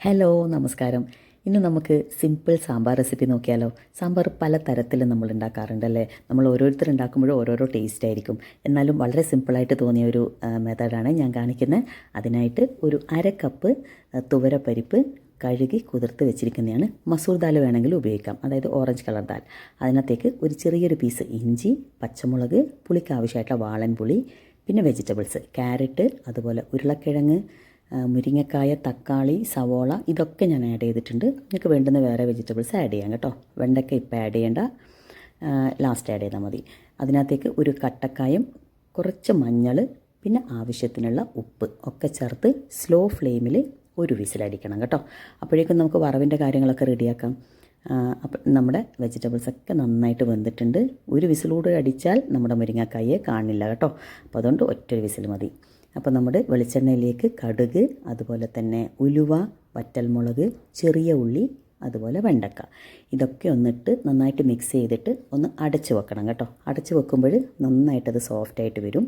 Hello നമസ്കാരം. ഇന്ന് നമുക്ക് സിമ്പിൾ സാമ്പാർ റെസിപ്പി നോക്കിയാലോ. സാമ്പാർ പല തരത്തിലും നമ്മൾ ഉണ്ടാക്കാറുണ്ടല്ലേ. നമ്മൾ ഓരോരുത്തർ ഉണ്ടാക്കുമ്പോഴും ഓരോരോ ടേസ്റ്റ് ആയിരിക്കും. എന്നാലും വളരെ സിമ്പിളായിട്ട് തോന്നിയ ഒരു മെത്തേഡാണ് ഞാൻ കാണിക്കുന്നത്. അതിനായിട്ട് ഒരു അര കപ്പ് തുവരപ്പരിപ്പ് കഴുകി കുതിർത്ത് വെച്ചിരിക്കുന്നതാണ്. മസൂർ ദാൽ വേണമെങ്കിൽ ഉപയോഗിക്കാം, അതായത് ഓറഞ്ച് കളർ ദാൽ. അതിനകത്തേക്ക് ഒരു ചെറിയൊരു പീസ് ഇഞ്ചി, പച്ചമുളക്, പുളിക്ക് ആവശ്യമായിട്ടുള്ള വാളൻ പുളി, പിന്നെ വെജിറ്റബിൾസ് ക്യാരറ്റ്, അതുപോലെ ഉരുളക്കിഴങ്ങ്, മുരിങ്ങക്കായ, തക്കാളി, സവോള ഇതൊക്കെ ഞാൻ ആഡ് ചെയ്തിട്ടുണ്ട്. നിങ്ങൾക്ക് വേണ്ടുന്ന വേറെ വെജിറ്റബിൾസ് ആഡ് ചെയ്യാം കേട്ടോ. വെണ്ടയ്ക്ക ഇപ്പോൾ ആഡ് ചെയ്യേണ്ട, ലാസ്റ്റ് ആഡ് ചെയ്താൽ മതി. അതിനകത്തേക്ക് ഒരു കട്ടക്കായും കുറച്ച് മഞ്ഞൾ, പിന്നെ ആവശ്യത്തിനുള്ള ഉപ്പ് ഒക്കെ ചേർത്ത് സ്ലോ ഫ്ലെയിമിൽ ഒരു വിസിലടിക്കണം കേട്ടോ. അപ്പോഴേക്കും നമുക്ക് വറവിൻ്റെ കാര്യങ്ങളൊക്കെ റെഡിയാക്കാം. അപ്പം നമ്മുടെ വെജിറ്റബിൾസൊക്കെ നന്നായിട്ട് വെന്തിട്ടുണ്ട്. ഒരു വിസിലൂടെ അടിച്ചാൽ നമ്മുടെ മുരിങ്ങക്കായെ കാണില്ല കേട്ടോ. അപ്പോൾ അതുകൊണ്ട് ഒറ്റൊരു വിസിൽ മതി. അപ്പോൾ നമ്മുടെ വെളിച്ചെണ്ണയിലേക്ക് കടുക്, അതുപോലെ തന്നെ ഉലുവ, വറ്റൽമുളക്, ചെറിയ ഉള്ളി, അതുപോലെ വെണ്ടക്ക ഇതൊക്കെ ഒന്നിട്ട് നന്നായിട്ട് മിക്സ് ചെയ്തിട്ട് ഒന്ന് അടച്ച് വെക്കണം കേട്ടോ. അടച്ച് വെക്കുമ്പോൾ നന്നായിട്ടത് സോഫ്റ്റായിട്ട് വരും.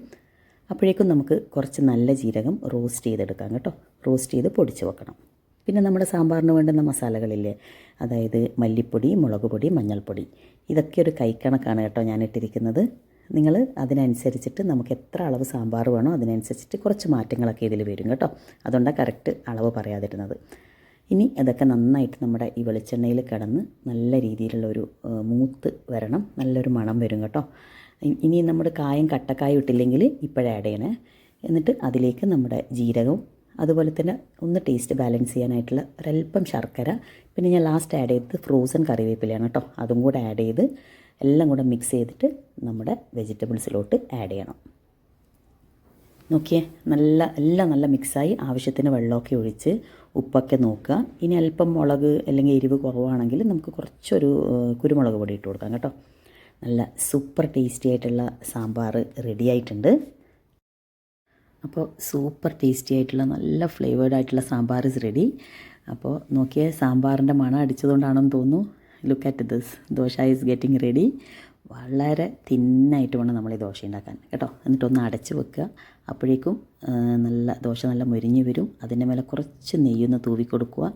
അപ്പോഴേക്കും നമുക്ക് കുറച്ച് നല്ല ജീരകം റോസ്റ്റ് ചെയ്തെടുക്കാം കേട്ടോ. റോസ്റ്റ് ചെയ്ത് പൊടിച്ച് വെക്കണം. പിന്നെ നമ്മുടെ സാമ്പാറിന് വേണ്ടുന്ന മസാലകളില്ലേ, അതായത് മല്ലിപ്പൊടി, മുളക് പൊടി, മഞ്ഞൾപ്പൊടി ഇതൊക്കെ ഒരു കൈക്കണക്കാണ് കേട്ടോ ഞാൻ ഇട്ടിരിക്കുന്നത്. നിങ്ങൾ അതിനനുസരിച്ചിട്ട് നമുക്ക് എത്ര അളവ് സാമ്പാർ വേണോ അതിനനുസരിച്ചിട്ട് കുറച്ച് മാറ്റങ്ങളൊക്കെ ഇതിൽ വരും കേട്ടോ. അതുകൊണ്ടാണ് കറക്റ്റ് അളവ് പറയാതിരുന്നത്. ഇനി അതൊക്കെ നന്നായിട്ട് നമ്മുടെ ഈ വെളിച്ചെണ്ണയിൽ കിടന്ന് നല്ല രീതിയിലുള്ളൊരു മൂത്ത് വരണം, നല്ലൊരു മണം വരും കേട്ടോ. ഇനി നമ്മുടെ കായം കട്ടക്കായം ഇട്ടില്ലെങ്കിൽ ഇപ്പോഴേ ആഡ് ചെയ്യണേ. എന്നിട്ട് അതിലേക്ക് നമ്മുടെ ജീരകവും, അതുപോലെ തന്നെ ഒന്ന് ടേസ്റ്റ് ബാലൻസ് ചെയ്യാനായിട്ടുള്ള ഒരല്പം ശർക്കര, പിന്നെ ഞാൻ ലാസ്റ്റ് ആഡ് ചെയ്തത് ഫ്രോസൺ കറിവേപ്പിലയാണ് കേട്ടോ. അതും കൂടെ ആഡ് ചെയ്ത് എല്ലാം കൂടെ മിക്സ് ചെയ്തിട്ട് നമ്മുടെ വെജിറ്റബിൾസിലോട്ട് ആഡ് ചെയ്യണം. നോക്കിയേ, എല്ലാം നല്ല മിക്സായി ആവശ്യത്തിന് വെള്ളമൊക്കെ ഒഴിച്ച് ഉപ്പൊക്കെ നോക്കുക. ഇനി അല്പം മുളക് അല്ലെങ്കിൽ എരിവ് കുറവാണെങ്കിൽ നമുക്ക് കുറച്ചൊരു കുരുമുളക് പൊടി ഇട്ട് കൊടുക്കാം കേട്ടോ. നല്ല സൂപ്പർ ടേസ്റ്റി ആയിട്ടുള്ള സാമ്പാർ റെഡി ആയിട്ടുണ്ട്. അപ്പോൾ സൂപ്പർ ടേസ്റ്റി ആയിട്ടുള്ള നല്ല ഫ്ലേവേർഡ് ആയിട്ടുള്ള സാമ്പാർ ഇസ് റെഡി. അപ്പോൾ നോക്കിയേ, സാമ്പാറിൻ്റെ മണം അടിച്ചതുകൊണ്ടാണെന്ന് തോന്നുന്നു. Look at this, dosa is getting ready. വളരെ തിന്നായിട്ട് വേണം നമ്മൾ ഈ ദോശ ഉണ്ടാക്കാൻ കേട്ടോ. എന്നിട്ടൊന്ന് അടച്ച് വെക്കുക. അപ്പോഴേക്കും ദോശ നല്ല മൊരിഞ്ഞ് വരും. അതിൻ്റെ മേലെ കുറച്ച് നെയ്യൊന്ന് തൂവി കൊടുക്കുക.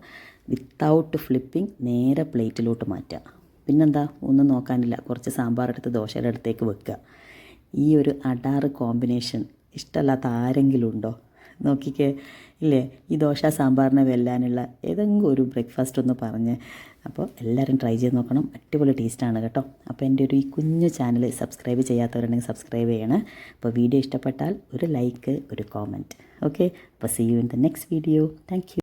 വിത്തൗട്ട് ഫ്ലിപ്പിംഗ് നേരെ പ്ലേറ്റിലോട്ട് മാറ്റുക. പിന്നെന്താ, ഒന്നും നോക്കാനില്ല, കുറച്ച് സാമ്പാർ എടുത്ത് ദോശയുടെ അടുത്തേക്ക് വെക്കുക. ഈ ഒരു അടാറ് കോമ്പിനേഷൻ ഇഷ്ടമല്ലാത്ത ആരെങ്കിലും ഉണ്ടോ? നോക്കിക്കേ, ഇല്ലേ, ഈ ദോശ സാമ്പാറിനെ വെല്ലാനുള്ള ഏതെങ്കിലും ഒരു ബ്രേക്ക്ഫാസ്റ്റ് ഒന്ന് പറഞ്ഞ്. അപ്പോൾ എല്ലാവരും ട്രൈ ചെയ്ത് നോക്കണം. അടിപൊളി ടേസ്റ്റാണ് കേട്ടോ. അപ്പോൾ എൻ്റെ ഈ കുഞ്ഞു ചാനൽ സബ്സ്ക്രൈബ് ചെയ്യാത്തവരുണ്ടെങ്കിൽ സബ്സ്ക്രൈബ് ചെയ്യണേ. അപ്പോൾ വീഡിയോ ഇഷ്ടപ്പെട്ടാൽ ഒരു ലൈക്ക്, ഒരു കോമെൻറ്റ്. ഓക്കെ, അപ്പോൾ see you in the next video. Thank U.